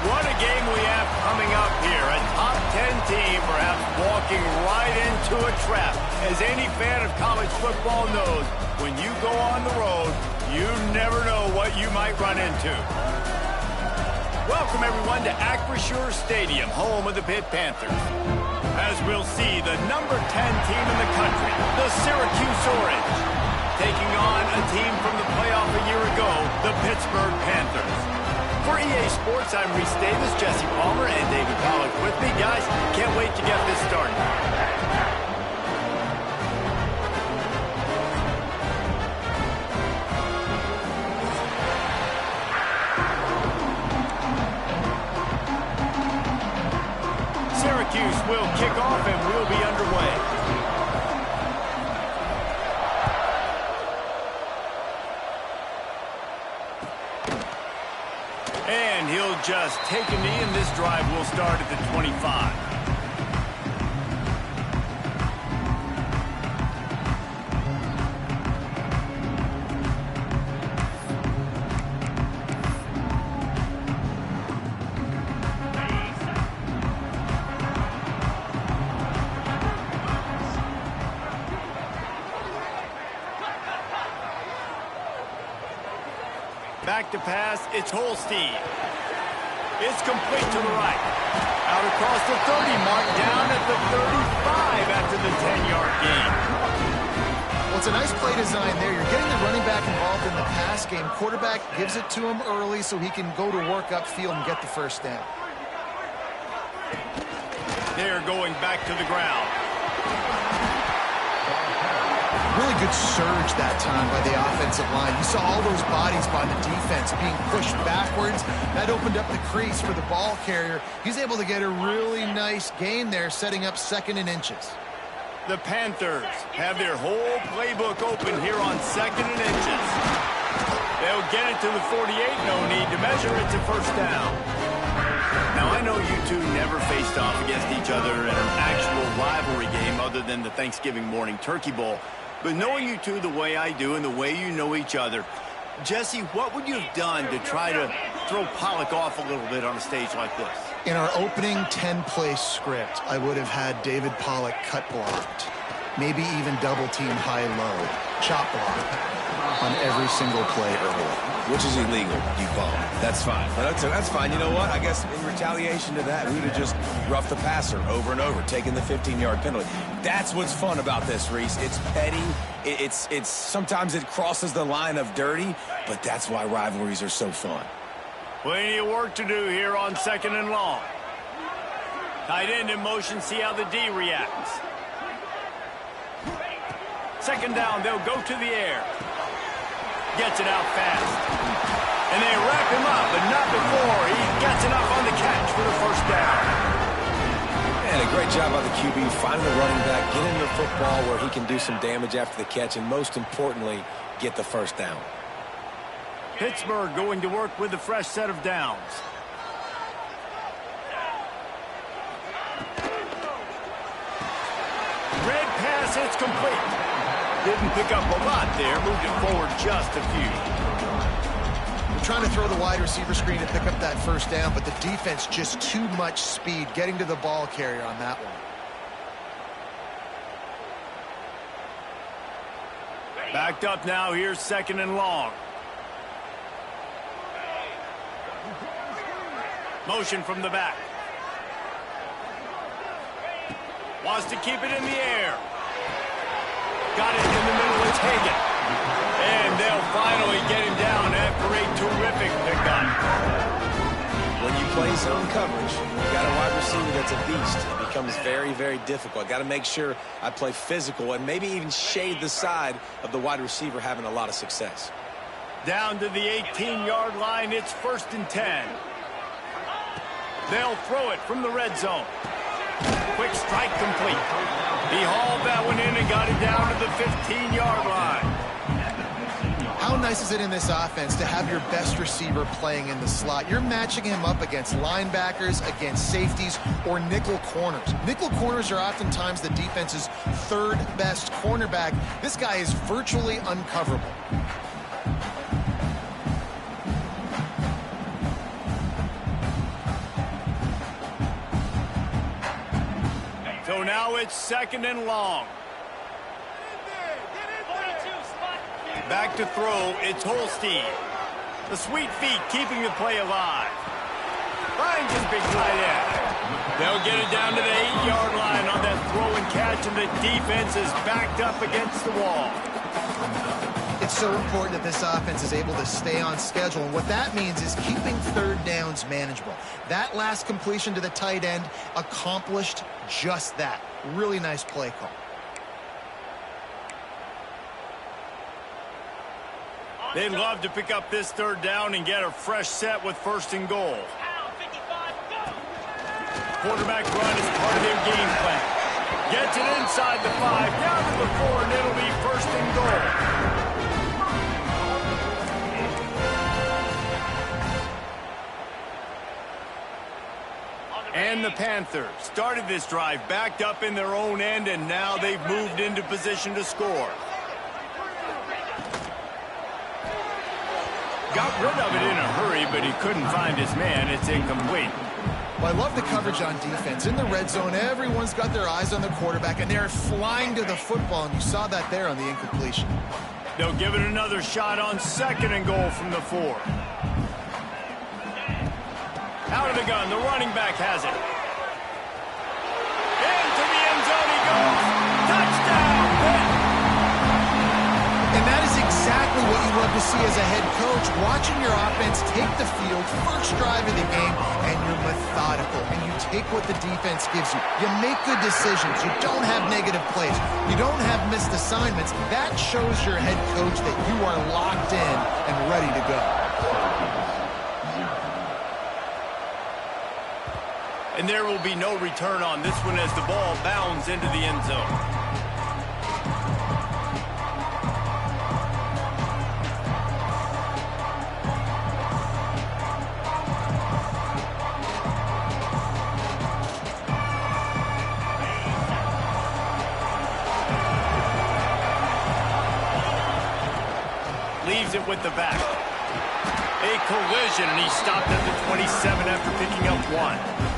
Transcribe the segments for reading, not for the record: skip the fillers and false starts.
What a game we have coming up here. A top 10 team perhaps walking right into a trap. As any fan of college football knows, when you go on the road, you never know what you might run into. Welcome, everyone, to Acrisure Stadium, home of the Pitt Panthers. As we'll see, the number 10 team in the country, the Syracuse Orange, taking on a team from the playoff a year ago, the Pittsburgh Panthers. For EA Sports, I'm Reese Davis, Jesse Palmer, and David Pollack with me. Guys, can't wait to get this started. Syracuse will kick off and we'll be underway. And he'll just take a knee, and this drive will start at the 25. Back to pass, it's Holstein. It's complete to the right. Out across the 30 mark, down at the 35 after the 10-yard gain. Well, it's a nice play design there. You're getting the running back involved in the pass game. Quarterback gives it to him early so he can go to work upfield and get the first down. They're going back to the ground. Really good surge that time by the offensive line. You saw all those bodies by the defense being pushed backwards. That opened up the crease for the ball carrier. He's able to get a really nice gain there, setting up 2nd and inches. The Panthers have their whole playbook open here on 2nd and inches. They'll get it to the 48. No need to measure. It's a first down. Now, I know you two never faced off against each other in an actual rivalry game other than the Thanksgiving morning Turkey Bowl. But knowing you two the way I do and the way you know each other, Jesse, what would you have done to try to throw Pollack off a little bit on a stage like this? In our opening 10-play script, I would have had David Pollack cut blocked. Maybe even double-team high-low, chop block on every single play early. Which is illegal, you call it. That's fine. But that's fine. You know what? I guess in retaliation to that, we would have just roughed the passer over and over, taking the 15-yard penalty. That's what's fun about this, Reese. It's petty. It's sometimes it crosses the line of dirty, but that's why rivalries are so fun. Plenty of work to do here on 2nd and long. Tight end in motion, see how the D reacts. 2nd down, they'll go to the air. Gets it out fast. And they wrap him up, but not before he gets enough on the catch for the first down. And a great job by the QB, finding the running back, getting the football where he can do some damage after the catch, and most importantly, get the first down. Pittsburgh going to work with a fresh set of downs. Red pass, it's complete. Didn't pick up a lot there, moved it forward just a few. We're trying to throw the wide receiver screen to pick up that first down, but the defense just too much speed getting to the ball carrier on that one. Backed up now, here's 2nd and long. Motion from the back. Wants to keep it in the air. Got it in the middle, it's Hagan. And they'll finally get him down after a terrific pickup. When you play zone coverage, you got a wide receiver that's a beast. It becomes very, very difficult. Got to make sure I play physical and maybe even shade the side of the wide receiver having a lot of success. Down to the 18-yard line, it's 1st and 10. They'll throw it from the red zone. Quick strike complete. He hauled that one in and got it down to the 15-yard line. How nice is it in this offense to have your best receiver playing in the slot? You're matching him up against linebackers, against safeties, or nickel corners. Nickel corners are oftentimes the defense's 3rd best cornerback. This guy is virtually uncoverable. now it's 2nd and long. Back to throw, it's Holstein. The sweet feet keeping the play alive. Finds his big tight end. They'll get it down to the 8-yard line on that throw and catch, and the defense is backed up against the wall. It's so important that this offense is able to stay on schedule, and what that means is keeping 3rd downs manageable. That last completion to the tight end accomplished just that. Really nice play call. They'd love to pick up this 3rd down and get a fresh set with 1st and goal. Quarterback run is part of their game plan. Gets it inside the 5, down to the 4, and it'll be 1st and goal. And the Panthers started this drive backed up in their own end, and now they've moved into position to score. Got rid of it in a hurry, but he couldn't find his man. It's incomplete. Well, I love the coverage on defense. In the red zone, everyone's got their eyes on the quarterback, and they're flying to the football, and you saw that there on the incompletion. They'll give it another shot on 2nd and goal from the 4. Out of the gun, the running back has it. Into the end zone he goes. Touchdown, Pitt! And that is exactly what you love to see as a head coach, watching your offense take the field, first drive of the game, and you're methodical, and you take what the defense gives you. You make good decisions. You don't have negative plays. You don't have missed assignments. That shows your head coach that you are locked in and ready to go. And there will be no return on this one as the ball bounds into the end zone. Leaves it with the back. A collision, and he stopped at the 27 after picking up 1.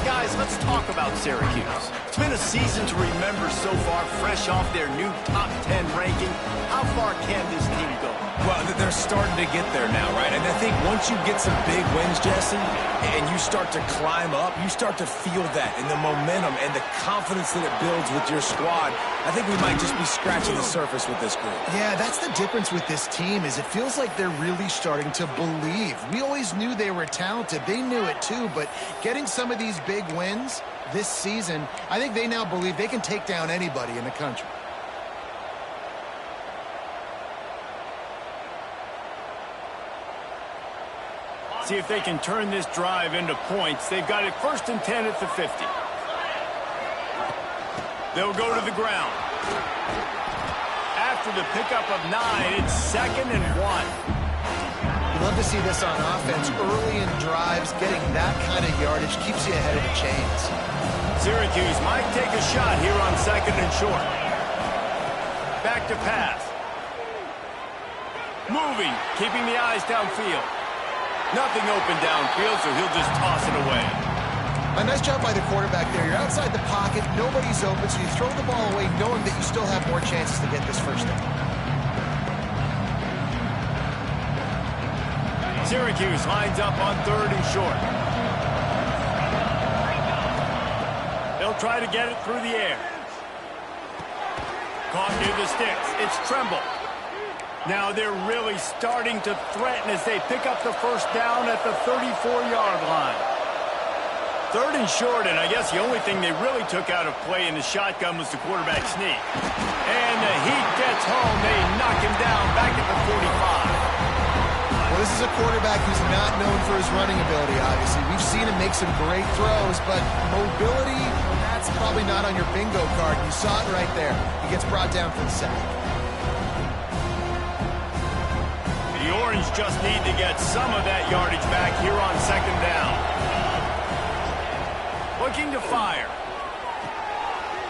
Guys, let's talk about Syracuse. It's been a season to remember so far, fresh off their new top 10 ranking. How far can this team go? Well, they're starting to get there now, right? And I think once you get some big wins, Jesse, and you start to climb up, you start to feel that and the momentum and the confidence that it builds with your squad. I think we might just be scratching the surface with this group. Yeah, that's the difference with this team is it feels like they're really starting to believe. We always knew they were talented. They knew it too, but getting some of these big wins this season, I think they now believe they can take down anybody in the country. See if they can turn this drive into points. They've got it 1st and 10 at the 50. They'll go to the ground. After the pickup of 9, it's 2nd and 1. You love to see this on offense. Early in drives, getting that kind of yardage keeps you ahead of the chains. Syracuse might take a shot here on 2nd and short. Back to pass. Moving, keeping the eyes downfield. Nothing open downfield, so he'll just toss it away. A nice job by the quarterback there. You're outside the pocket, nobody's open, so you throw the ball away knowing that you still have more chances to get this 1st down. Syracuse lines up on 3rd and short. They'll try to get it through the air. Caught near the sticks. It's Tremble. Now they're really starting to threaten as they pick up the 1st down at the 34-yard line. 3rd and short, and I guess the only thing they really took out of play in the shotgun was the quarterback sneak. And the heat gets home. They knock him down back at the 45. Well, this is a quarterback who's not known for his running ability, obviously. We've seen him make some great throws, but mobility, that's probably not on your bingo card. You saw it right there. He gets brought down for the sack. The Orange just need to get some of that yardage back here on 2nd down. Looking to fire.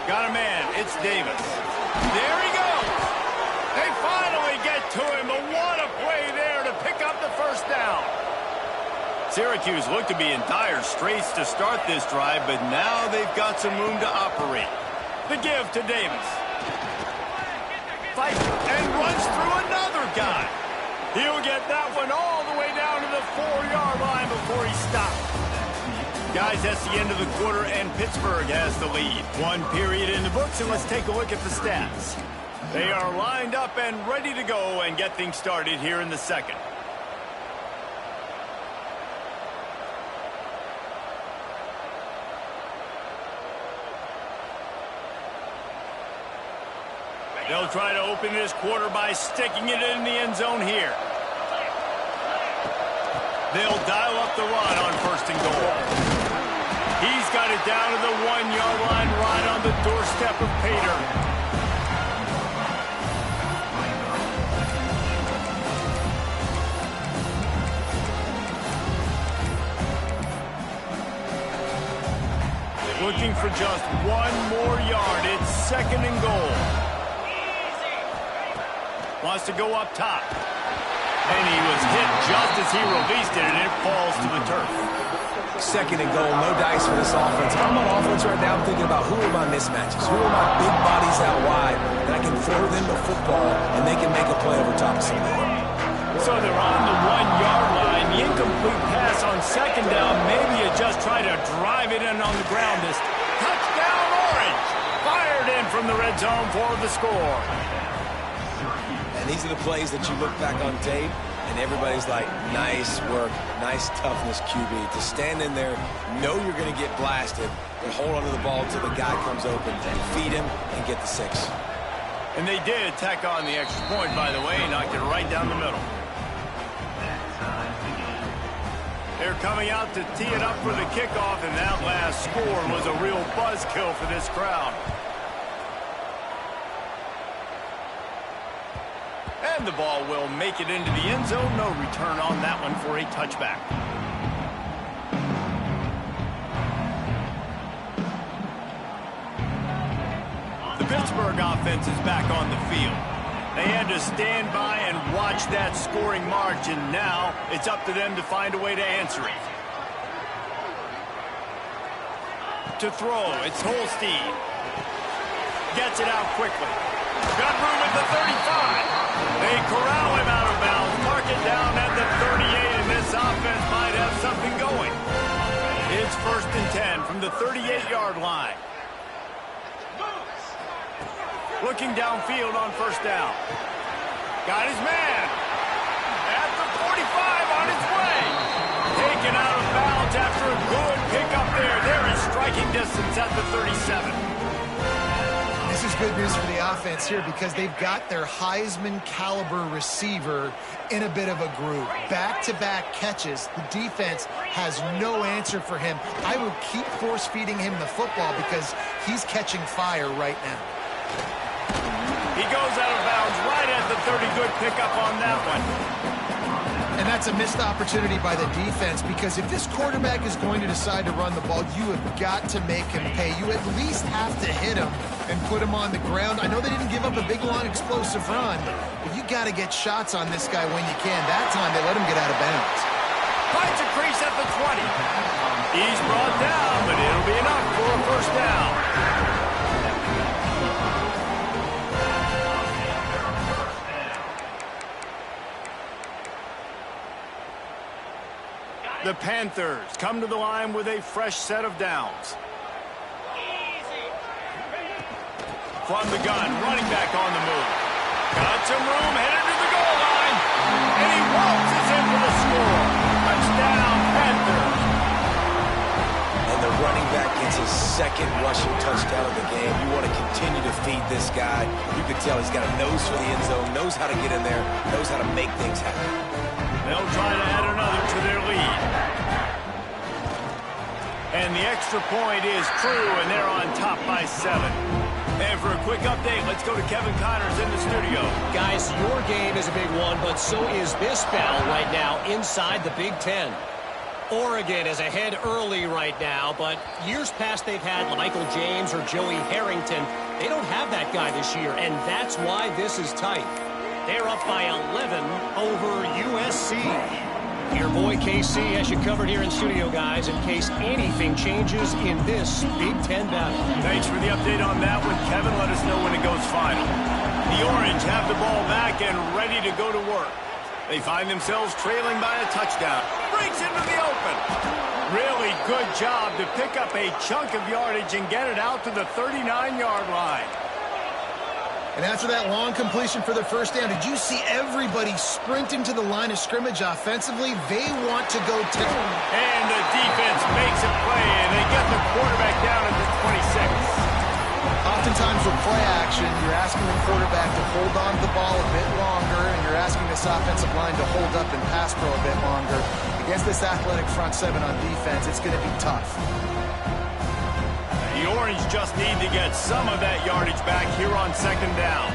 Got a man. It's Davis. There he goes. They finally get to him, but what a play there to pick up the 1st down. Syracuse looked to be in dire straits to start this drive, but now they've got some room to operate. The give to Davis. Fights and runs through another guy. He'll get that one all the way down to the 4-yard line before he stops. Guys, that's the end of the quarter, and Pittsburgh has the lead. 1 period in the books, and let's take a look at the stats. They are lined up and ready to go and get things started here in the second. They'll try to open this quarter by sticking it in the end zone here. They'll dial up the run on 1st and goal. He's got it down to the 1-yard line right on the doorstep of Pater. Looking for just 1 more yard. It's 2nd and goal. Wants to go up top. And he was hit just as he released it, and it falls to the turf. 2nd and goal, no dice for this offense. If I'm on offense right now, I'm thinking about who are my mismatches, who are my big bodies out wide that I can throw them the football and they can make a play over top of somebody. So they're on the 1-yard line. The incomplete pass on 2nd down. Maybe you just try to drive it in on the ground. This touchdown Orange. Fired in from the red zone for the score. And these are the plays that you look back on tape, and everybody's like, nice work, nice toughness, QB. To stand in there, know you're going to get blasted, and hold onto the ball until the guy comes open, and feed him, and get the 6. And they did tack on the extra point, by the way, knocked it right down the middle. They're coming out to tee it up for the kickoff, and that last score was a real buzzkill for this crowd. And the ball will make it into the end zone. No return on that one for a touchback. The Pittsburgh offense is back on the field. They had to stand by and watch that scoring march, and now it's up to them to find a way to answer it. To throw, it's Holstein. Gets it out quickly. Got room at the 35. They corral him out of bounds. Mark it down at the 38, and this offense might have something going. It's 1st and 10 from the 38-yard line. Looking downfield on 1st down. Got his man. At the 45 on his way. Taken out of bounds after a good pickup there. They're in striking distance at the 37. This is good news for the offense here because they've got their Heisman-caliber receiver in a bit of a groove. Back-to-back catches. The defense has no answer for him. I would keep force-feeding him the football because he's catching fire right now. He goes out of bounds right at the 30. Good pickup on that one. And that's a missed opportunity by the defense because if this quarterback is going to decide to run the ball, you have got to make him pay. You at least have to hit him and put him on the ground. I know they didn't give up a big, long, explosive run, but you got to get shots on this guy when you can. That time, they let him get out of bounds. Finds a crease at the 20. He's brought down, but it'll be enough for a 1st down. The Panthers come to the line with a fresh set of downs. From the gun, running back on the move. Got some room, headed to the goal line. And he waltzes in for the score. Touchdown, Panthers. And the running back gets his 2nd rushing touchdown of the game. You want to continue to feed this guy. You can tell he's got a nose for the end zone, knows how to get in there, knows how to make things happen. They'll try to add another to their lead. And the extra point is true, and they're on top by 7. And for a quick update, let's go to Kevin Connors in the studio. Guys, your game is a big one, but so is this battle right now inside the Big Ten. Oregon is ahead early right now, but years past they've had Michael James or Joey Harrington. They don't have that guy this year, and that's why this is tight. They're up by 11 over USC. Your boy KC has you covered here in studio, guys, in case anything changes in this Big Ten battle. Thanks for the update on that one, Kevin. Let us know when it goes final. The Orange have the ball back and ready to go to work. They find themselves trailing by a touchdown. Breaks into the open. Really good job to pick up a chunk of yardage and get it out to the 39-yard line. And after that long completion for the first down, did you see everybody sprinting to the line of scrimmage offensively? They want to go and the defense makes a play, and they get the quarterback down at the 26. Oftentimes with play action, you're asking the quarterback to hold on to the ball a bit longer, and you're asking this offensive line to hold up and pass pro a bit longer. Against this athletic front seven on defense, it's going to be tough. The Orange just need to get some of that yardage back here on second down.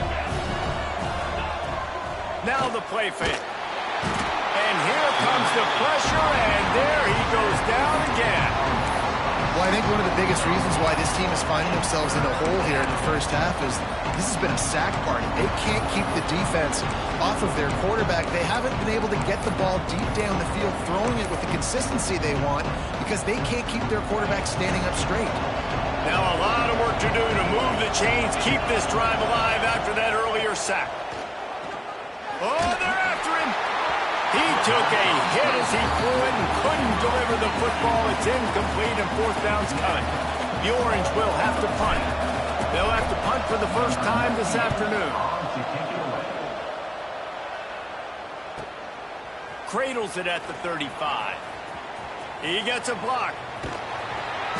Now the play fake. And here comes the pressure, and there he goes down again. Well, I think one of the biggest reasons why this team is finding themselves in a hole here in the first half is this has been a sack party. They can't keep the defense off of their quarterback. They haven't been able to get the ball deep down the field, throwing it with the consistency they want because they can't keep their quarterback standing up straight. Now a lot of work to do to move the chains, keep this drive alive after that earlier sack. Oh, they're after him. He took a hit as he threw it and couldn't deliver the football. It's incomplete and fourth down's coming. The Orange will have to punt. They'll have to punt for the first time this afternoon. Cradles it at the 35. He gets a block.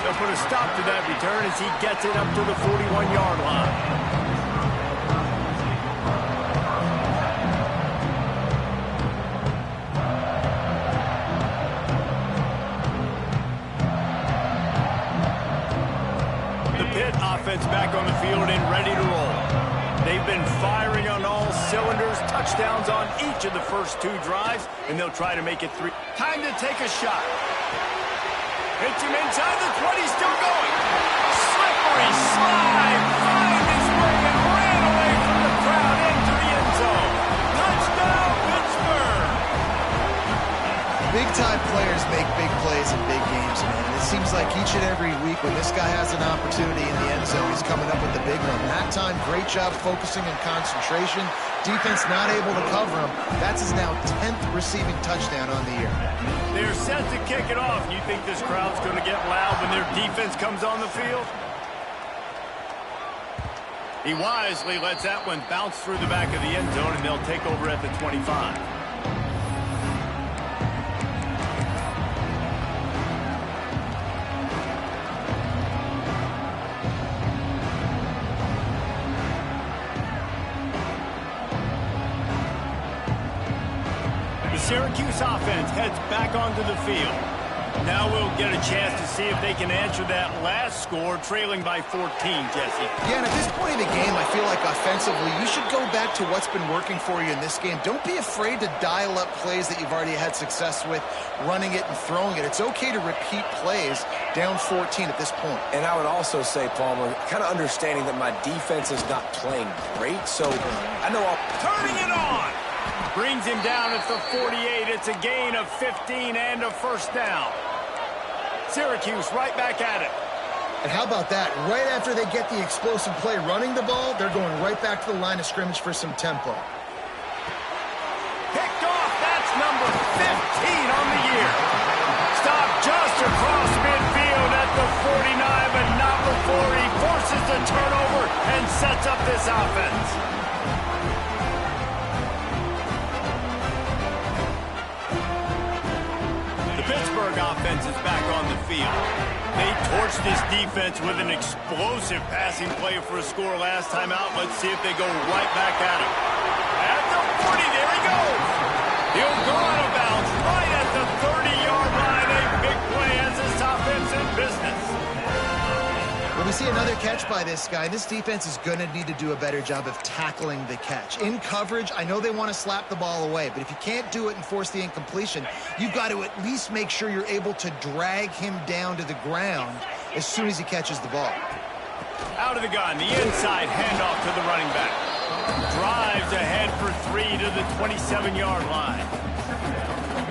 They'll put a stop to that return as he gets it up to the 41-yard line. The Pitt offense back on the field and ready to roll. They've been firing on all cylinders, touchdowns on each of the first two drives, and they'll try to make it three. Time to take a shot. Hits him inside the 20, still going. Slippery slide, finds his way and ran away from the crowd into the end zone. Touchdown, Pittsburgh! Big-time players make big plays in big games, man. And it seems like each and every week when this guy has an opportunity in the end zone, he's coming up with the big one. That time, great job focusing and concentration. Defense not able to cover him. That's his now 10th receiving touchdown on the year. They're set to kick it off. You think this crowd's going to get loud when their defense comes on the field? He wisely lets that one bounce through the back of the end zone, and they'll take over at the 25. Syracuse offense heads back onto the field. Now we'll get a chance to see if they can answer that last score, trailing by 14, Jesse. Yeah, and at this point in the game, I feel like offensively, you should go back to what's been working for you in this game. Don't be afraid to dial up plays that you've already had success with, running it and throwing it. It's okay to repeat plays down 14 at this point. And I would also say, Palmer, kind of understanding that my defense is not playing great, so I know I'll... Turning it on! Brings him down at the 48. It's a gain of 15 and a first down. Syracuse right back at it. And how about that? Right after they get the explosive play running the ball, they're going right back to the line of scrimmage for some tempo. Picked off. That's number 15 on the year. Stopped just across midfield at the 49, but not before he forces the turnover and sets up this offense. Pittsburgh offense is back on the field. They torched this defense with an explosive passing play for a score last time out. Let's see if they go right back at him. At the 40, there he goes. He'll go out of bounds right at the 30-yard line. A big play as this offense in business. When we see another catch by this guy, this defense is going to need to do a better job of tackling the catch. In coverage, I know they want to slap the ball away, but if you can't do it and force the incompletion, you've got to at least make sure you're able to drag him down to the ground as soon as he catches the ball. Out of the gun, the inside handoff to the running back. Drives ahead for 3 to the 27-yard line.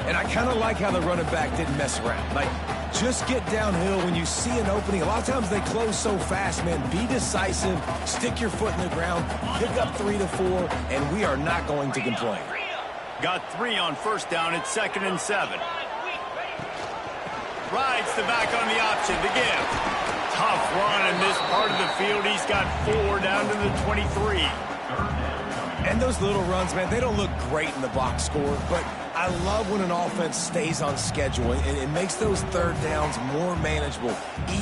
And I kind of like how the running back didn't mess around. Like, just get downhill when you see an opening. A lot of times they close so fast, man. Be decisive, stick your foot in the ground, pick up 3 to 4, and we are not going to complain. Got 3 on first down. It's 2nd and 7. Rides the back on the option to give. Tough run in this part of the field. He's got 4 down to the 23. And those little runs, man, they don't look great in the box score, but I love when an offense stays on schedule, and it makes those third downs more manageable,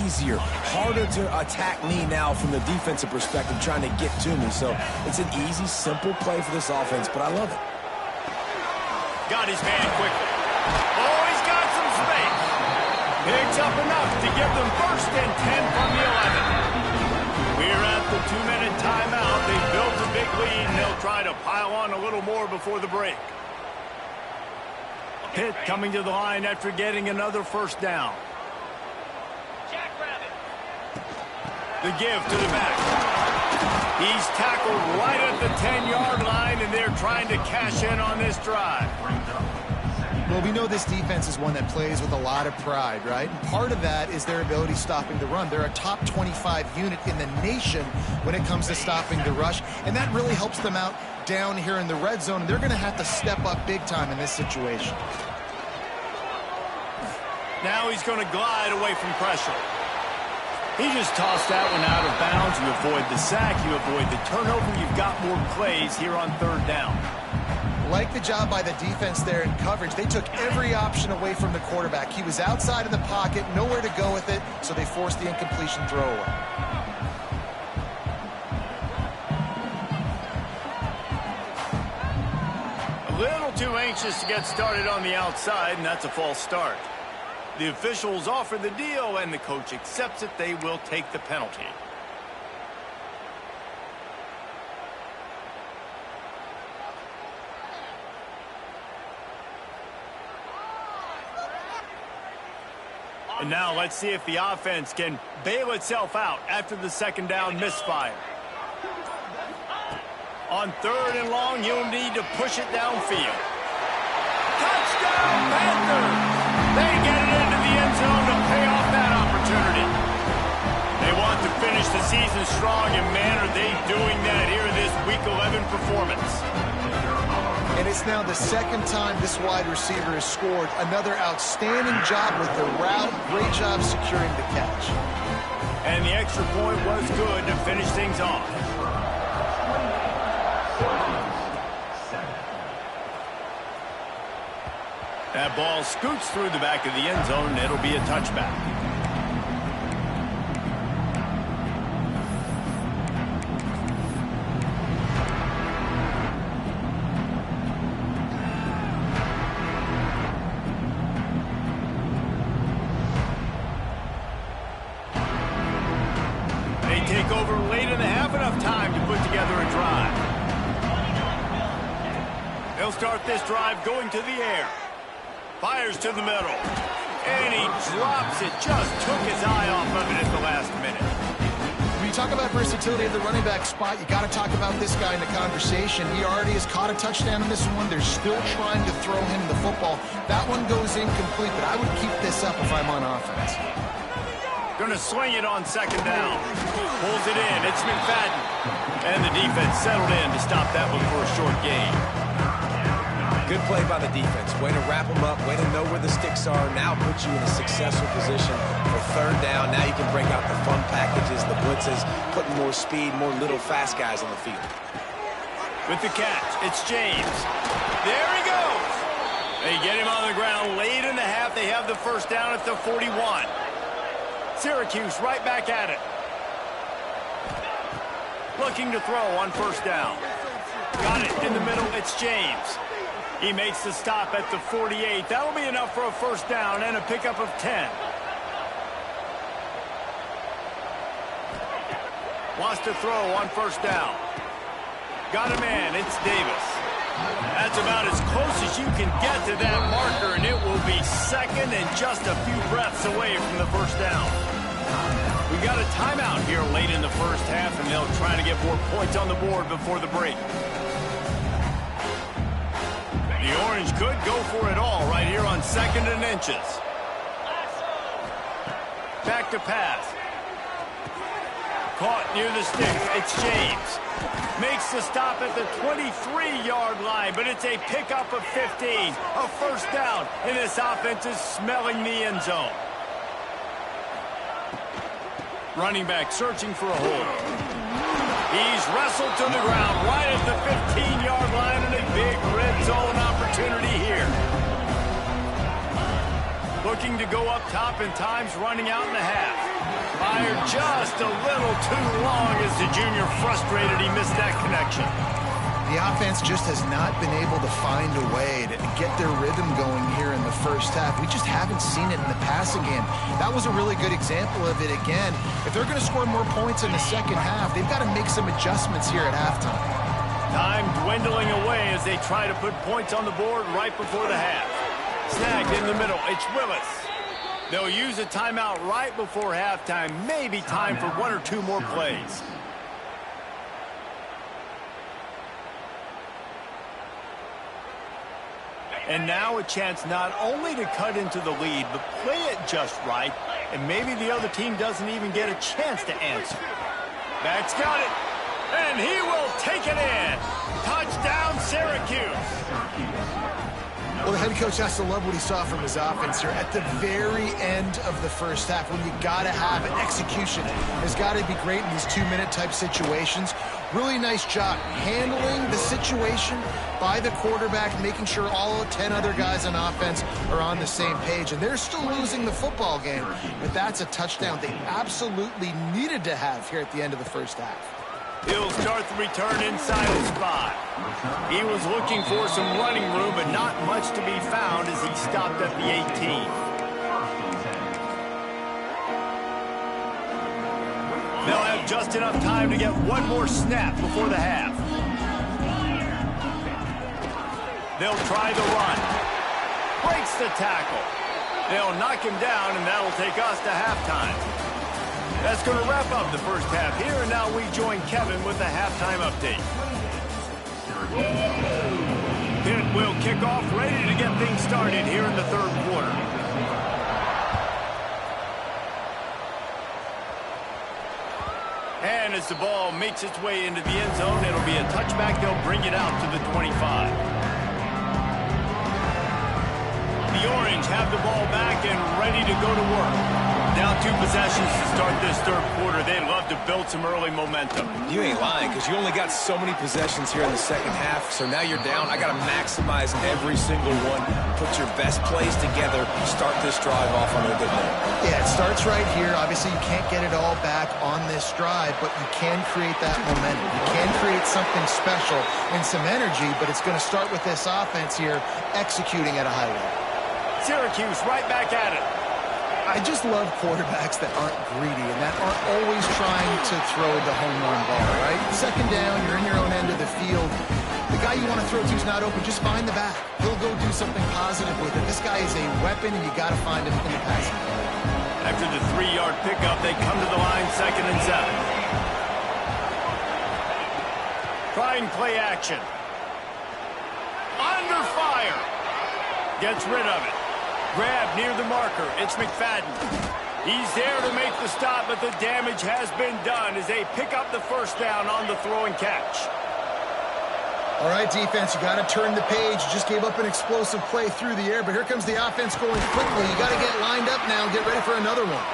easier, harder to attack me now from the defensive perspective trying to get to me. So it's an easy, simple play for this offense, but I love it. Got his man quickly. Oh, he's got some space. Picks up enough to give them 1st and 10 from the 11. We're at the 2-minute timeout. They built a big lead, and they'll try to pile on a little more before the break. Pitt coming to the line after getting another 1st down. The give to the back. He's tackled right at the 10-yard line, and they're trying to cash in on this drive. Well, we know this defense is one that plays with a lot of pride, right? And part of that is their ability stopping the run. They're a top 25 unit in the nation when it comes to stopping the rush, and that really helps them out down here in the red zone. And they're going to have to step up big time in this situation. Now he's going to glide away from pressure. He just tossed that one out of bounds. You avoid the sack, you avoid the turnover. You've got more plays here on 3rd down. Like the job by the defense there in coverage. They took every option away from the quarterback. He was outside of the pocket, nowhere to go with it, so they forced the incompletion throw away. A little too anxious to get started on the outside, and that's a false start. The officials offer the deal, and the coach accepts it. They will take the penalty. And now let's see if the offense can bail itself out after the 2nd down misfire. On 3rd and long, you'll need to push it downfield. Touchdown, Panthers! They get it into the end zone to pay off that opportunity. They want to finish the season strong, and man, are they doing that here in this Week 11 performance. And it's now the 2nd time this wide receiver has scored. Another outstanding job with the route. Great job securing the catch. And the extra point was good to finish things off. That ball scoots through the back of the end zone, and it'll be a touchback. Take over late in the half, enough time to put together a drive. They'll start this drive going to the air. Fires to the middle. And he drops it. Just took his eye off of it at the last minute. When you talk about versatility at the running back spot, you got to talk about this guy in the conversation. He already has caught a touchdown in this one. They're still trying to throw him the football. That one goes incomplete, but I would keep this up if I'm on offense. Going to swing it on 2nd down. Pulls it in. It's McFadden. And the defense settled in to stop that one for a short gain. Good play by the defense. Way to wrap them up. Way to know where the sticks are. Now put you in a successful position for 3rd down. Now you can break out the fun packages, the blitzes, putting more speed, more little fast guys on the field. With the catch, it's James. There he goes. They get him on the ground late in the half. They have the 1st down at the 41. Syracuse right back at it. Looking to throw on 1st down. Got it in the middle. It's James. He makes the stop at the 48. That'll be enough for a 1st down and a pickup of 10. Wants to throw on 1st down. Got a man. It's Davis. That's about as close as you can get to that marker, and it will be 2nd and just a few breaths away from the 1st down. We got a timeout here late in the 1st half, and they'll try to get more points on the board before the break. The The Orange could go for it all right here on 2nd and inches. Back to pass. Caught near the sticks. It's James. Makes the stop at the 23-yard line, but it's a pickup of 15. A first down, and this offense is smelling the end zone. Running back searching for a hole. He's wrestled to the ground right at the 15-yard line, and a big red zone opportunity here. Looking to go up top, and time's running out in the half. Fired just a little too long as the junior frustrated he missed that connection. The offense just has not been able to find a way to get their rhythm going here in the first half. We just haven't seen it in the passing game. That was a really good example of it again. If they're going to score more points in the second half, they've got to make some adjustments here at halftime. Time dwindling away as they try to put points on the board right before the half. Snagged in the middle. It's Willis. They'll use a timeout right before halftime. Maybe time for 1 or 2 more plays. And now a chance not only to cut into the lead, but play it just right. And maybe the other team doesn't even get a chance to answer. Back's got it. And he will take it in. Touchdown, Syracuse. Well, the head coach has to love what he saw from his offense here at the very end of the first half, when you got to have it. Execution has got to be great in these 2-minute type situations. Really nice job handling the situation by the quarterback, making sure all 10 other guys on offense are on the same page. And they're still losing the football game, but that's a touchdown they absolutely needed to have here at the end of the first half. He'll start the return inside the spot. He was looking for some running room, but not much to be found as he stopped at the 18. They'll have just enough time to get one more snap before the half. They'll try the run. Breaks the tackle. They'll knock him down, and that'll take us to halftime. That's going to wrap up the first half here, and now we join Kevin with the halftime update. Pitt will kick off, ready to get things started here in the third quarter. And as the ball makes its way into the end zone, it'll be a touchback. They'll bring it out to the 25. The Orange have the ball back and ready to go to work. Down 2 possessions to start this third quarter. They'd love to build some early momentum. You ain't lying, because you only got so many possessions here in the second half, so now you're down. I got to maximize every single one. Put your best plays together. Start this drive off on a good note. Yeah, it starts right here. Obviously, you can't get it all back on this drive, but you can create that momentum. You can create something special and some energy, but it's going to start with this offense here executing at a high level. Syracuse right back at it. I just love quarterbacks that aren't greedy and that aren't always trying to throw the home run ball, right? Second down, you're in your own end of the field. The guy you want to throw to is not open. Just find the back. He'll go do something positive with it. This guy is a weapon, and you got to find him in the passing game. After the 3-yard pickup, they come to the line, 2nd and 7. Trying play action. Under fire. Gets rid of it. Grab near the marker. It's McFadden. He's there to make the stop, but the damage has been done as they pick up the first down on the throw and catch. All right, defense, you got to turn the page. You just gave up an explosive play through the air, but here comes the offense going quickly. You got to get lined up now and get ready for another one.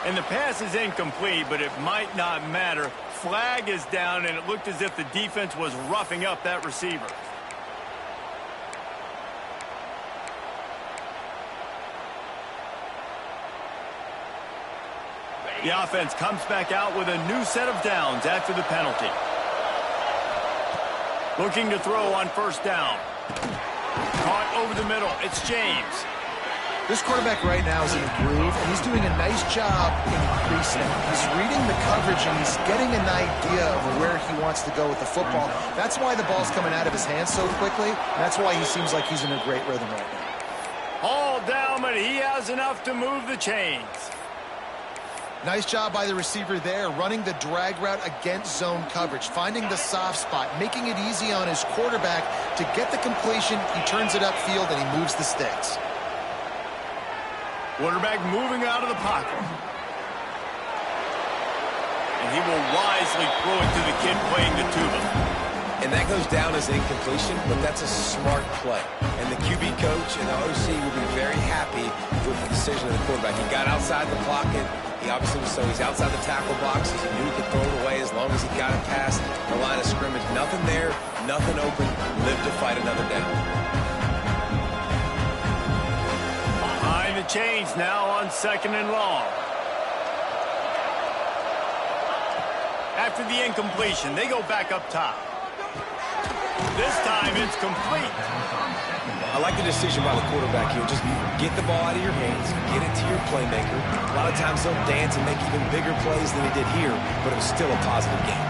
And the pass is incomplete, but it might not matter. Flag is down, and it looked as if the defense was roughing up that receiver. The offense comes back out with a new set of downs after the penalty. Looking to throw on first down. Caught over the middle. It's James. This quarterback right now is in a groove, and he's doing a nice job increasing it. He's reading the coverage, and he's getting an idea of where he wants to go with the football. That's why the ball's coming out of his hands so quickly, and that's why he seems like he's in a great rhythm right now. All down, but he has enough to move the chains. Nice job by the receiver there, running the drag route against zone coverage, finding the soft spot, making it easy on his quarterback to get the completion. He turns it upfield, and he moves the sticks. Quarterback moving out of the pocket. And he will wisely throw it to the kid playing the tuba. And that goes down as incompletion, but that's a smart play. And the QB coach and the OC will be very happy with the decision of the quarterback. He got outside the pocket. He obviously was, so he's outside the tackle boxes. He knew he could throw it away as long as he got it past the line of scrimmage. Nothing there, nothing open. Live to fight another down. Behind the chains now on 2nd and long. After the incompletion, they go back up top. This time it's complete. I like the decision by the quarterback here. Just get the ball out of your hands, get it to your playmaker. A lot of times they'll dance and make even bigger plays than he did here, but it was still a positive game.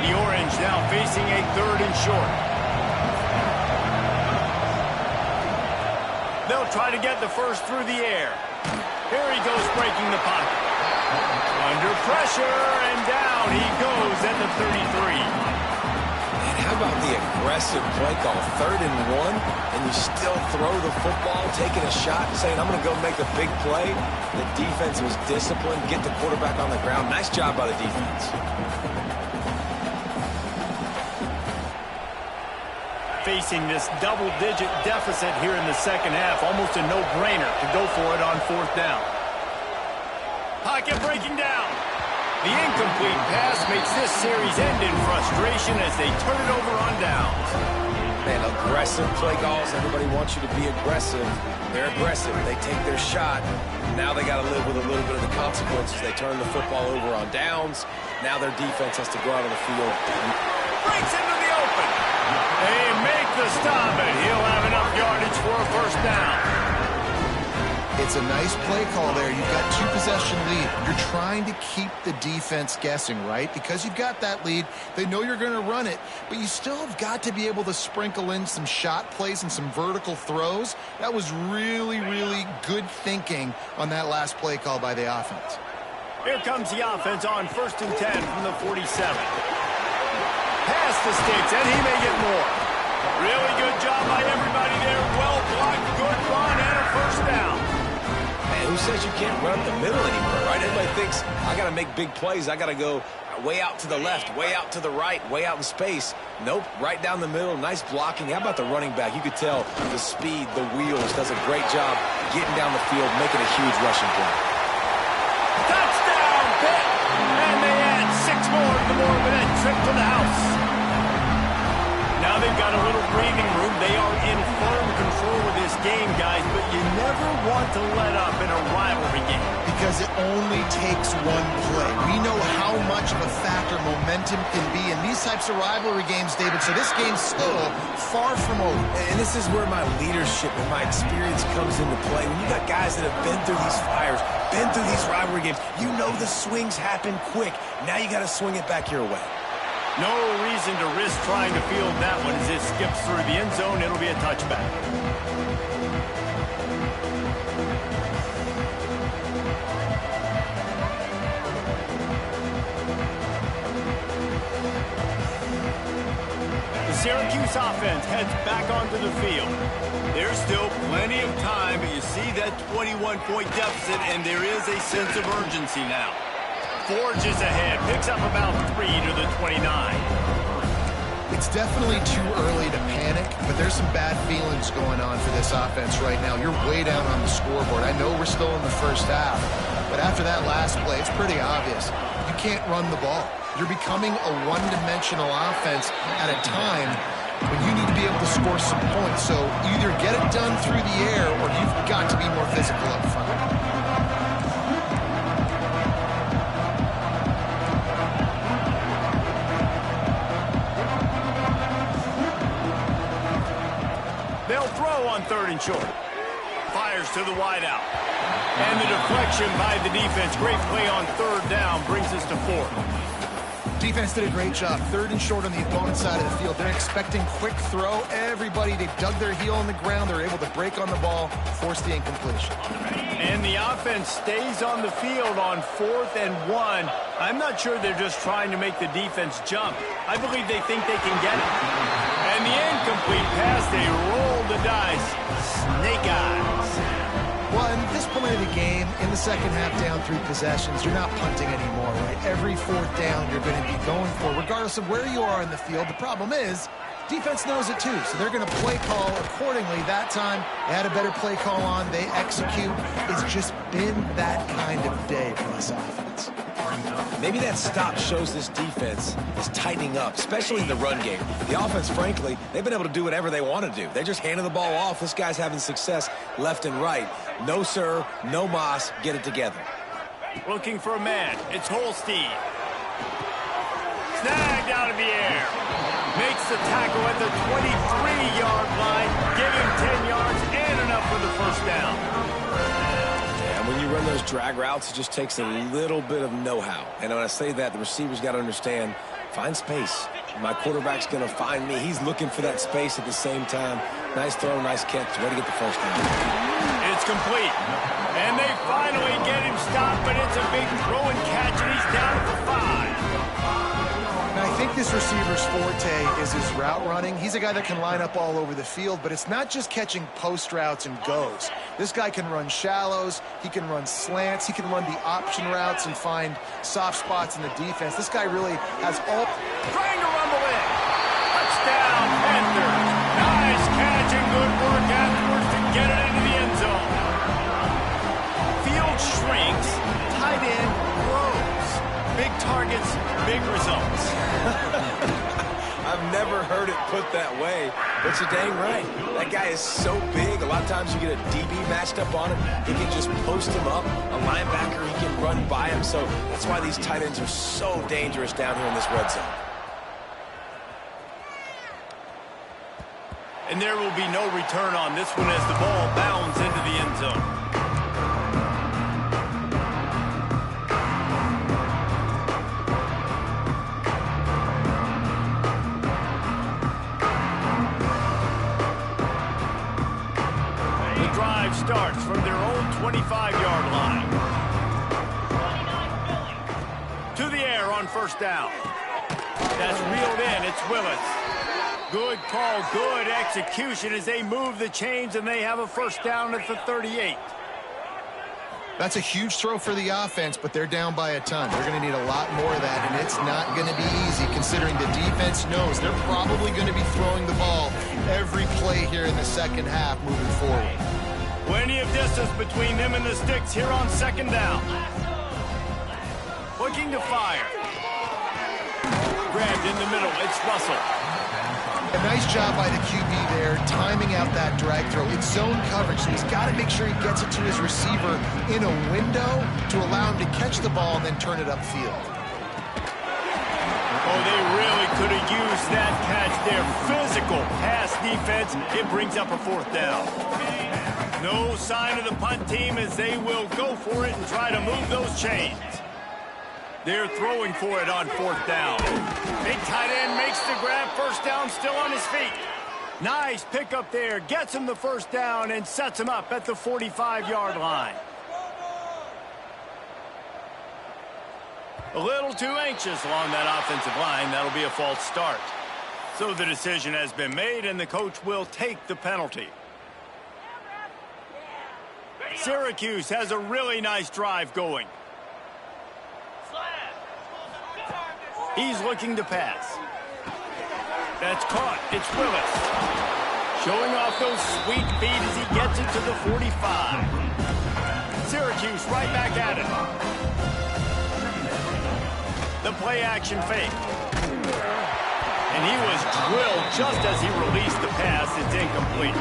The Orange now facing a 3rd and short. They'll try to get the first through the air. Here he goes, breaking the pocket. Under pressure, and down he goes at the 33. And how about the aggressive play call? 3rd and 1, and you still throw the football, taking a shot, saying, I'm going to go make a big play. The defense was disciplined, get the quarterback on the ground. Nice job by the defense. Facing this double-digit deficit here in the 2nd half, almost a no-brainer to go for it on 4th down. Pocket breaking down. The incomplete pass makes this series end in frustration as they turn it over on downs. Man, aggressive play calls. Everybody wants you to be aggressive. They're aggressive. They take their shot. Now they got to live with a little bit of the consequences. They turn the football over on downs. Now their defense has to go out on the field. Breaks into the open. They make the stop, and he'll have enough yardage for a 1st down. It's a nice play call there. You've got 2-possession lead. You're trying to keep the defense guessing, right? Because you've got that lead, they know you're going to run it, but you still have got to be able to sprinkle in some shot plays and some vertical throws. That was really, really good thinking on that last play call by the offense. Here comes the offense on 1st and 10 from the 47. Past the sticks, and he may get more. Really good job by everybody there. Well blocked, good run, and a 1st down. Man, who says you can't run up the middle anymore, right? Everybody thinks, I got to make big plays. I got to go way out to the left, way out to the right, way out in space. Nope, right down the middle. Nice blocking. How about the running back? You could tell the speed, the wheels, does a great job getting down the field, making a huge rushing play. Touchdown, Pitt! And they add 6 more to the Morbid trip to the house. Now they've got a little breathing room. They are in firm control of this game, guys, but you never want to let up in a rivalry game. Because it only takes one play. We know how much of a factor momentum can be in these types of rivalry games, David, so this game's still far from over. And this is where my leadership and my experience comes into play. When you got guys that have been through these fires, been through these rivalry games, you know the swings happen quick. Now you got to swing it back your way. No reason to risk trying to field that one as it skips through the end zone. It'll be a touchback. The Syracuse offense heads back onto the field. There's still plenty of time, but you see that 21-point deficit, and there is a sense of urgency now. Forges ahead, picks up about 3 to the 29. It's definitely too early to panic, but there's some bad feelings going on for this offense right now. You're way down on the scoreboard. I know we're still in the 1st half, but after that last play, it's pretty obvious. You can't run the ball. You're becoming a one-dimensional offense at a time when you need to be able to score some points. So either get it done through the air or you've got to be more physical up front. They'll throw on 3rd and short. Fires to the wideout. And the deflection by the defense. Great play on 3rd down brings us to 4th. Defense did a great job. 3rd and short on the opponent's side of the field. They're expecting quick throw. Everybody, they dug their heel on the ground. They're able to break on the ball, force the incompletion. And the offense stays on the field on 4th and 1. I'm not sure they're just trying to make the defense jump. I believe they think they can get it. And the incomplete pass, they roll the dice. Snake eyes. Well, at this point of the game, in the second half, down 3 possessions, you're not punting anymore, right? Every 4th down you're going to be going for, regardless of where you are in the field. The problem is, defense knows it too, so they're going to play call accordingly. That time, they had a better play call on. They execute. It's just been that kind of day for this offense. Maybe that stop shows this defense is tightening up, especially in the run game. The offense, frankly, they've been able to do whatever they want to do. They're just handing the ball off. This guy's having success left and right. No, sir, no mas. Get it together. Looking for a man. It's Holstein. Snagged out of the air. Makes the tackle at the 23-yard line. Give him 10 yards and enough for the first down. When you run those drag routes, it just takes a little bit of know-how. And when I say that, the receiver's got to understand, find space. My quarterback's going to find me. He's looking for that space at the same time. Nice throw, nice catch. Way to get the first down. It's complete. And they finally get him stopped, but it's a big throw and catch, and he's down for 5. Now, I think this receiver's forte is his route running. He's a guy that can line up all over the field, but it's not just catching post routes and goes. This guy can run shallows, he can run slants, he can run the option routes and find soft spots in the defense. This guy really has all... Trying to rumble in. Touchdown, Panthers. Nice catch and good work afterwards to get it into the end zone. Field shrinks, tight end grows. Big targets, big results. I've never heard it put that way, but you're dang right. That guy is so big. A lot of times you get a DB matched up on him. He can just post him up. A linebacker, he can run by him. So that's why these tight ends are so dangerous down here in this red zone. And there will be no return on this one as the ball bounds into the end zone. Starts from their own 25-yard line. To the air on first down. That's reeled in. It's Willis. Good call, good execution as they move the chains, and they have a first down at the 38. That's a huge throw for the offense, but they're down by a ton. They're going to need a lot more of that, and it's not going to be easy considering the defense knows they're probably going to be throwing the ball every play here in the second half moving forward. Plenty of distance between them and the sticks here on second down. Looking to fire. Grabbed in the middle. It's Russell. A nice job by the QB there, timing out that drag throw. It's zone coverage, so he's got to make sure he gets it to his receiver in a window to allow him to catch the ball and then turn it upfield. Oh, they really could have used that catch there. Physical pass defense. It brings up a fourth down. No sign of the punt team as they will go for it and try to move those chains. They're throwing for it on fourth down. Big tight end makes the grab. First down, still on his feet. Nice pickup there. Gets him the first down and sets him up at the 45-yard line. A little too anxious along that offensive line. That'll be a false start. So the decision has been made, and the coach will take the penalty. Syracuse has a really nice drive going. He's looking to pass. That's caught. It's Willis. Showing off those sweet feet as he gets it to the 45. Syracuse right back at it. The play action fake. And he was drilled just as he released the pass. It's incomplete.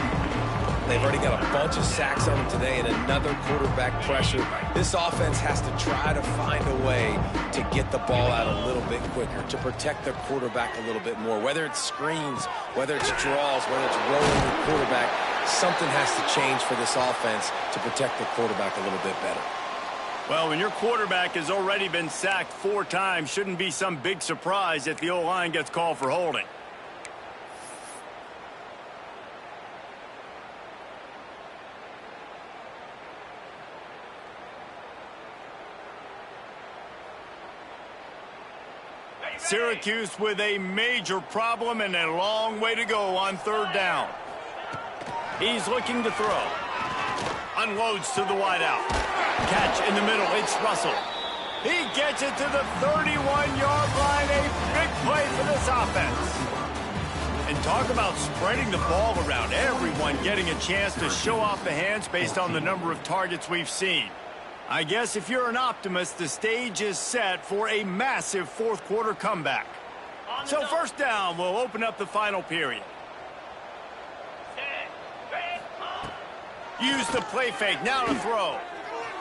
They've already got a bunch of sacks on them today and another quarterback pressure. This offense has to try to find a way to get the ball out a little bit quicker, to protect their quarterback a little bit more. Whether it's screens, whether it's draws, whether it's rolling the quarterback, something has to change for this offense to protect the quarterback a little bit better. Well, when your quarterback has already been sacked 4 times, shouldn't be some big surprise if the O-line gets called for holding. Syracuse with a major problem and a long way to go on 3rd down. He's looking to throw. Unloads to the wideout. Catch in the middle. It's Russell. He gets it to the 31-yard line. A big play for this offense. And talk about spreading the ball around. Everyone getting a chance to show off the hands based on the number of targets we've seen. I guess if you're an optimist, the stage is set for a massive 4th quarter comeback. So 1st down will open up the final period. Use the play fake. Now to throw.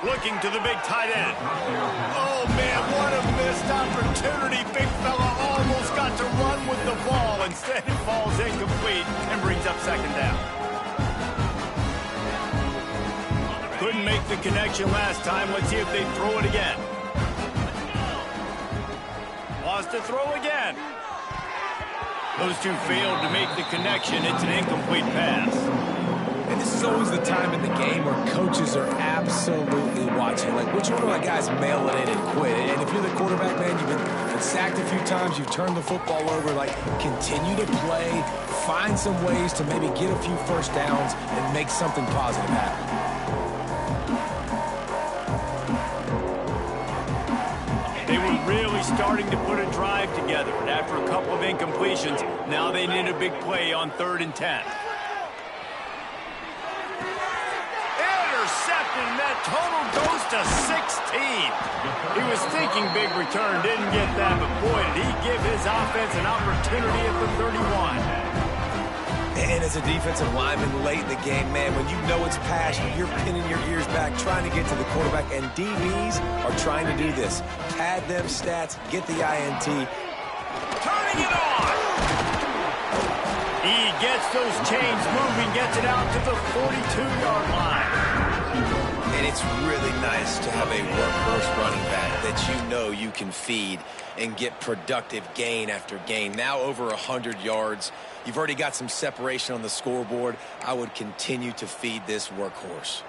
Looking to the big tight end. Oh, man, what a missed opportunity. Big fella almost got to run with the ball. Instead, it falls incomplete and brings up 2nd down. Couldn't make the connection last time. Let's see if they throw it again. Wants to throw again. Those two failed to make the connection. It's an incomplete pass. And this is always the time in the game where coaches are absolutely watching. Like, which one of my guys mail it in and quit? And if you're the quarterback, man, you've been sacked a few times, you've turned the football over, like, continue to play, find some ways to maybe get a few 1st downs and make something positive happen. They were really starting to put a drive together. And after a couple of incompletions, now they need a big play on 3rd and 10. Intercepted, and that total goes to 16. He was thinking big return, didn't get that, but boy, did he give his offense an opportunity at the 31. And as a defensive lineman late in the game, man, when you know it's passion, you're pinning your ears back, trying to get to the quarterback, and DBs are trying to do this. Pad them stats, get the INT. Turning it on! He gets those chains moving, gets it out to the 42-yard line. And it's really nice to have a workhorse running back that you know you can feed and get productive gain after gain. Now over 100 yards. You've already got some separation on the scoreboard. I would continue to feed this workhorse.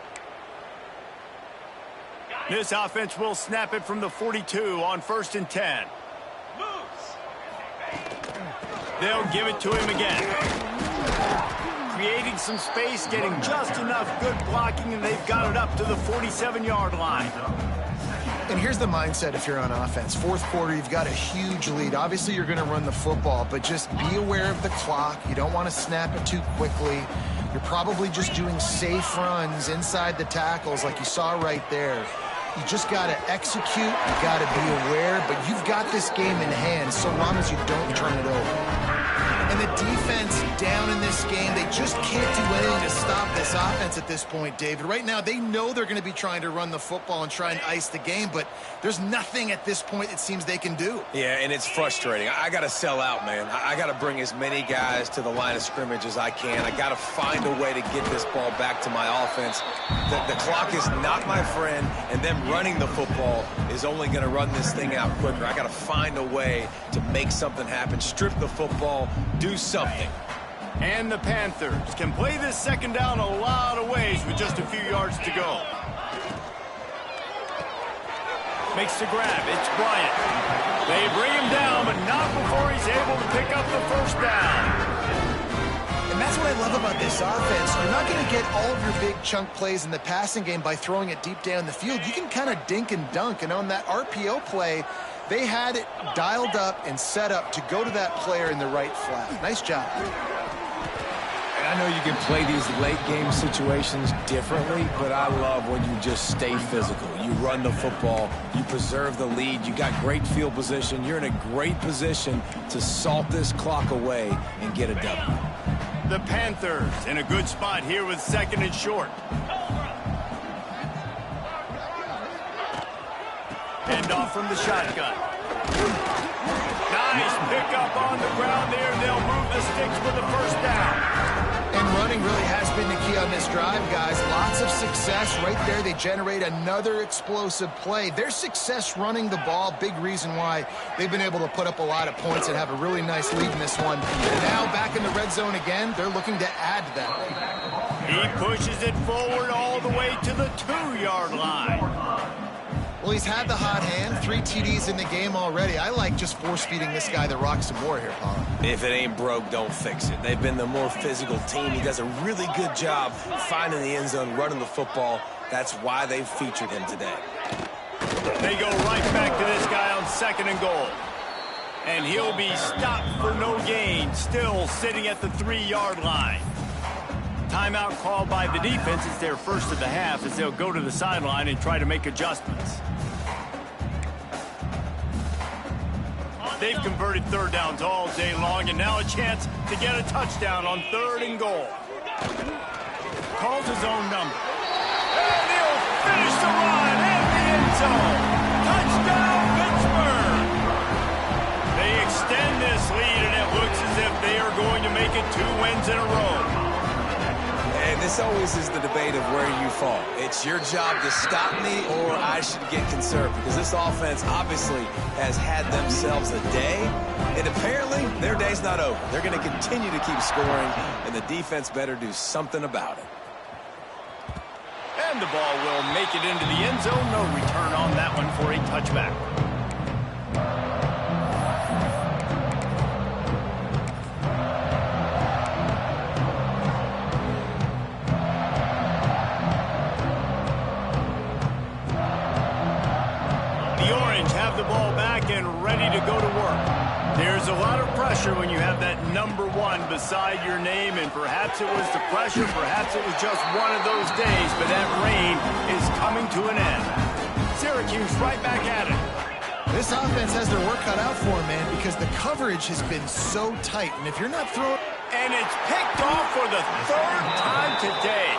This offense will snap it from the 42 on 1st and 10. They'll give it to him again. Creating some space, getting just enough good blocking, and they've got it up to the 47-yard line. And here's the mindset if you're on offense. 4th quarter, you've got a huge lead. Obviously, you're going to run the football, but just be aware of the clock. You don't want to snap it too quickly. You're probably just doing safe runs inside the tackles like you saw right there. You just got to execute. You got to be aware, but you've got this game in hand so long as you don't turn it over. And the defense down in this game, they just can't do anything to stop this offense at this point, David. Right now, they know they're going to be trying to run the football and try and ice the game, but there's nothing at this point it seems they can do. Yeah, and it's frustrating. I got to sell out, man. I got to bring as many guys to the line of scrimmage as I can. I got to find a way to get this ball back to my offense. The clock is not my friend, and them running the football is only going to run this thing out quicker. I got to find a way to make something happen, strip the football, do something. And the Panthers can play this 2nd down a lot of ways with just a few yards to go. Makes the grab. It's Bryant. They bring him down, but not before he's able to pick up the 1st down. And that's what I love about this offense. You're not going to get all of your big chunk plays in the passing game by throwing it deep down the field. You can kind of dink and dunk. And on that RPO play, they had it dialed up and set up to go to that player in the right flat. Nice job. And I know you can play these late game situations differently, but I love when you just stay physical. You run the football, you preserve the lead, you got great field position, you're in a great position to salt this clock away and get a W. The Panthers in a good spot here with 2nd and short. Hand off from the shotgun. Nice pickup on the ground there. They'll move the sticks for the 1st down. And running really has been the key on this drive, guys. Lots of success right there. They generate another explosive play. Their success running the ball, big reason why they've been able to put up a lot of points and have a really nice lead in this one. And now back in the red zone again, they're looking to add to that. He pushes it forward all the way to the 2-yard line. Well, he's had the hot hand, 3 TDs in the game already. I like just force-feeding this guy the rock some more here, Paul. If it ain't broke, don't fix it. They've been the more physical team. He does a really good job finding the end zone, running the football. That's why they've featured him today. They go right back to this guy on 2nd and goal. And he'll be stopped for no gain, still sitting at the 3-yard line. Timeout called by the defense. It's their first of the half as they'll go to the sideline and try to make adjustments. They've converted 3rd downs all day long, and now a chance to get a touchdown on 3rd and goal. Calls his own number. And he'll finish the run in the end zone. Touchdown, Pittsburgh! They extend this lead, and it looks as if they are going to make it 2 wins in a row. And this always is the debate of where you fall. It's your job to stop me, or I should get conserved, because this offense obviously has had themselves a day, and apparently their day's not over. They're going to continue to keep scoring, and the defense better do something about it. And the ball will make it into the end zone. No return on that one for a touchback. The ball back and ready to go to work. There's a lot of pressure when you have that number 1 beside your name, and perhaps it was the pressure, perhaps it was just one of those days, but that rain is coming to an end. Syracuse right back at it. This offense has their work cut out for them, man, because the coverage has been so tight, and if you're not throwing... And it's picked off for the 3rd time today.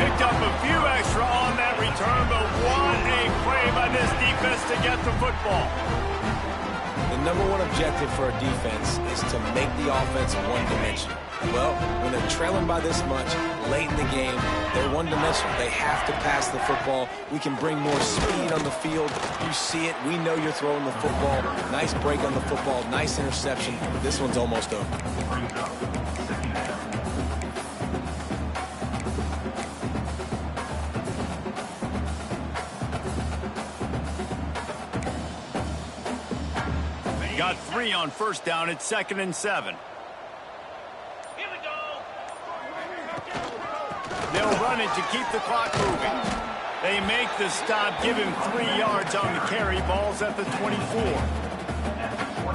Picked up a few extra on that return, but what a play by this defense to get the football. The number 1 objective for a defense is to make the offense one-dimensional. Well, when they're trailing by this much, late in the game, they're one-dimensional. They have to pass the football. We can bring more speed on the field. You see it. We know you're throwing the football. Nice break on the football. Nice interception. This one's almost over. Got 3 on 1st down. It's 2nd and 7. Here we go. They'll run it to keep the clock moving. They make the stop, give him 3 yards on the carry. Ball's at the 24.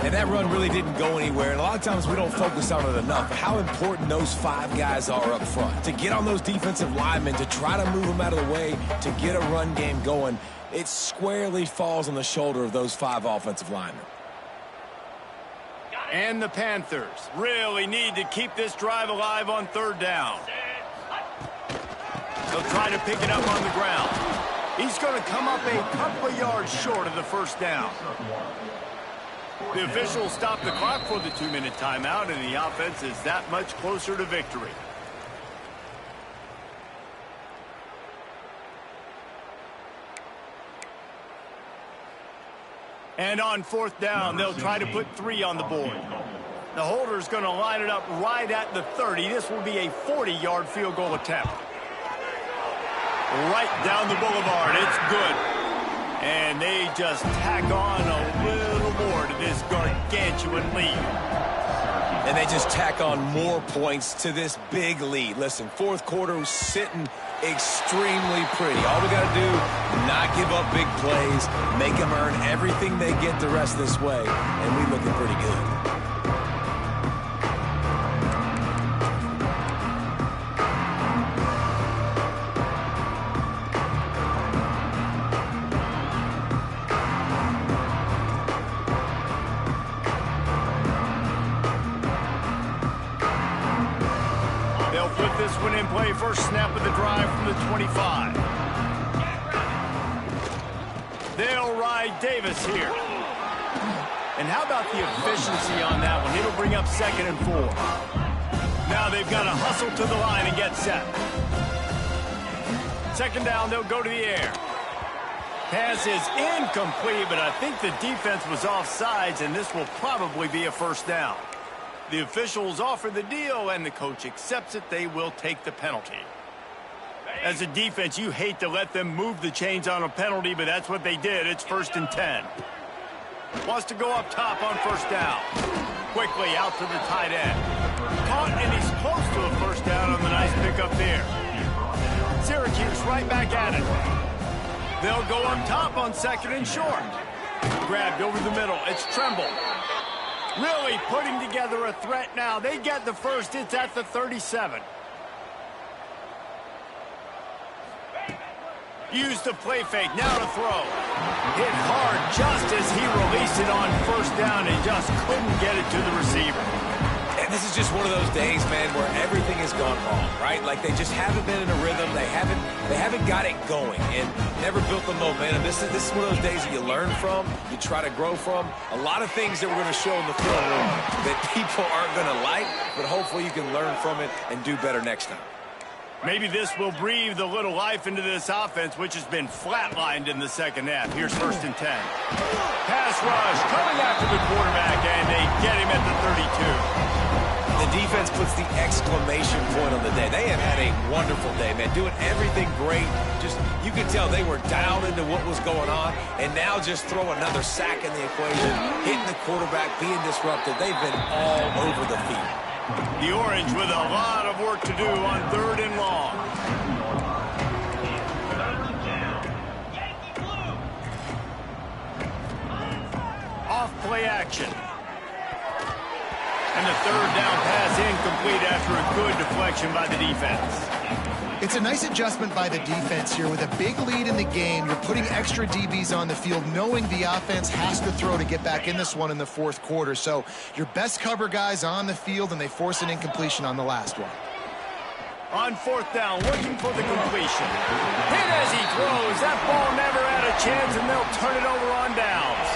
And that run really didn't go anywhere. And a lot of times we don't focus on it enough. How important those 5 guys are up front. To get on those defensive linemen, to try to move them out of the way, to get a run game going, it squarely falls on the shoulder of those 5 offensive linemen. And the Panthers really need to keep this drive alive on 3rd down. They'll try to pick it up on the ground. He's going to come up a couple of yards short of the 1st down. The officials stop the clock for the 2-minute timeout, and the offense is that much closer to victory. And on 4th down, they'll try to put 3 on the board. The holder's going to line it up right at the 30. This will be a 40-yard field goal attempt. Right down the boulevard. It's good. And they just tack on a little more to this gargantuan lead. And they just tack on more points to this big lead. Listen, 4th quarter was sitting extremely pretty. All we got to do, not give up big plays, make them earn everything they get the rest of this way, and we looking pretty good. This one in play, first snap of the drive from the 25. They'll ride Davis here. And how about the efficiency on that one? It'll bring up 2nd and 4. Now they've got to hustle to the line and get set. Second down, they'll go to the air. Pass is incomplete, but I think the defense was offsides, and this will probably be a first down. The officials offer the deal, and the coach accepts it. They will take the penalty. As a defense, you hate to let them move the chains on a penalty, but that's what they did. It's 1st and 10. Wants to go up top on first down. Quickly out to the tight end. Caught, and he's close to a first down on the nice pickup there. Syracuse right back at it. They'll go up top on 2nd and short. Grabbed over the middle. It's Tremble. Really putting together a threat now. They get the first. It's at the 37. Use the play fake. Now to throw. Hit hard just as he released it on first down and just couldn't get it to the receiver. And this is just one of those days, man, where everything has gone wrong, right? Like they just haven't been in a rhythm. They haven't got it going and never built the momentum. This is one of those days that you learn from, you try to grow from. A lot of things that we're going to show in the film room that people aren't going to like, but hopefully you can learn from it and do better next time. Maybe this will breathe a little life into this offense, which has been flatlined in the second half. Here's 1st and 10. Pass rush coming after the quarterback, and they get him at the 32. The defense puts the exclamation point on the day. They have had a wonderful day, man, doing everything great. Just, you could tell they were dialed into what was going on, and now just throw another sack in the equation, hitting the quarterback, being disrupted. They've been all over the field. The Orange with a lot of work to do on 3rd and long. Off play action. And the 3rd down pass incomplete after a good deflection by the defense. It's a nice adjustment by the defense here. With a big lead in the game, you're putting extra DBs on the field, knowing the offense has to throw to get back in this one in the 4th quarter. So your best cover guys on the field, and they force an incompletion on the last one. On 4th down, looking for the completion. Hit as he throws. That ball never had a chance, and they'll turn it over on downs.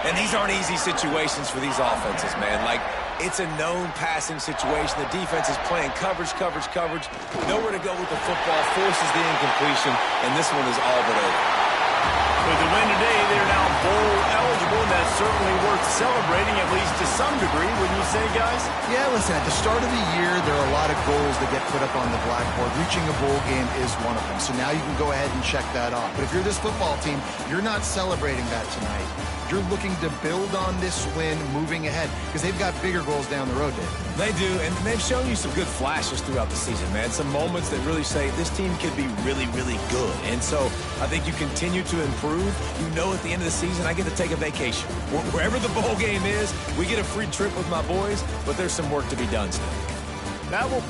And these aren't easy situations for these offenses, man. Like, it's a known passing situation. The defense is playing coverage. Nowhere to go with the football, forces the incompletion, and this one is all but over. With the win today, they're now bowl eligible, and that's certainly worth celebrating, at least to some degree, wouldn't you say, guys? Yeah, listen, at the start of the year, there are a lot of goals that get put up on the blackboard. Reaching a bowl game is one of them. So now you can go ahead and check that off. But if you're this football team, you're not celebrating that tonight. You're looking to build on this win moving ahead because they've got bigger goals down the road, Dave. They do, and they've shown you some good flashes throughout the season, man. Some moments that really say this team could be really, really good. And so I think you continue to improve. You know at the end of the season, I get to take a vacation. Wherever the bowl game is, we get a free trip with my boys, but there's some work to be done still. That will